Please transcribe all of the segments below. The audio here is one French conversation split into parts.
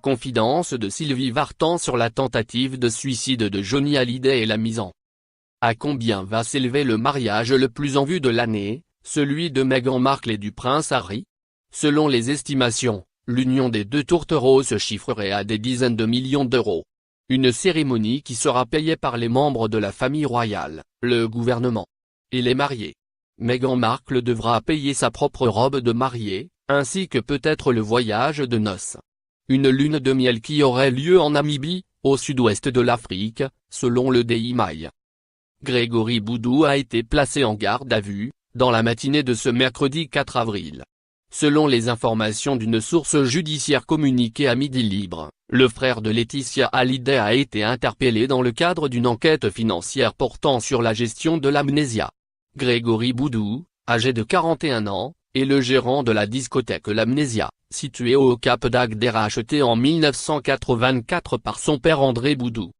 confidence de Sylvie Vartan sur la tentative de suicide de Johnny Hallyday et la mise en. À combien va s'élever le mariage le plus en vue de l'année, celui de Meghan Markle et du prince Harry? Selon les estimations, l'union des deux tourtereaux se chiffrerait à des dizaines de millions d'euros. Une cérémonie qui sera payée par les membres de la famille royale, le gouvernement et les mariés. Meghan Markle devra payer sa propre robe de mariée, ainsi que peut-être le voyage de noces. Une lune de miel qui aurait lieu en Namibie, au sud-ouest de l'Afrique, selon le Daily Mail. Grégory Boudou a été placé en garde à vue, dans la matinée de ce mercredi 4 avril. Selon les informations d'une source judiciaire communiquée à Midi Libre, le frère de Laetitia Hallyday a été interpellé dans le cadre d'une enquête financière portant sur la gestion de l'Amnésia. Grégory Boudou, âgé de 41 ans, est le gérant de la discothèque l'Amnésia, située au Cap d'Agde rachetée en 1984 par son père André Boudou.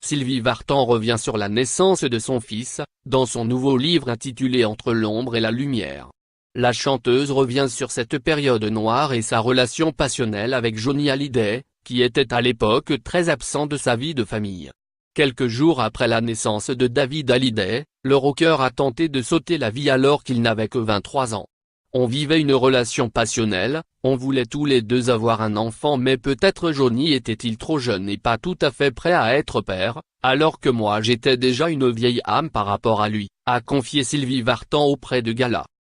Sylvie Vartan revient sur la naissance de son fils, dans son nouveau livre intitulé Entre l'ombre et la lumière. La chanteuse revient sur cette période noire et sa relation passionnelle avec Johnny Hallyday, qui était à l'époque très absent de sa vie de famille. Quelques jours après la naissance de David Hallyday, le rocker a tenté de sauter la vie alors qu'il n'avait que 23 ans. On vivait une relation passionnelle, on voulait tous les deux avoir un enfant mais peut-être Johnny était-il trop jeune et pas tout à fait prêt à être père, alors que moi j'étais déjà une vieille âme par rapport à lui, a confié Sylvie Vartan auprès de Gala.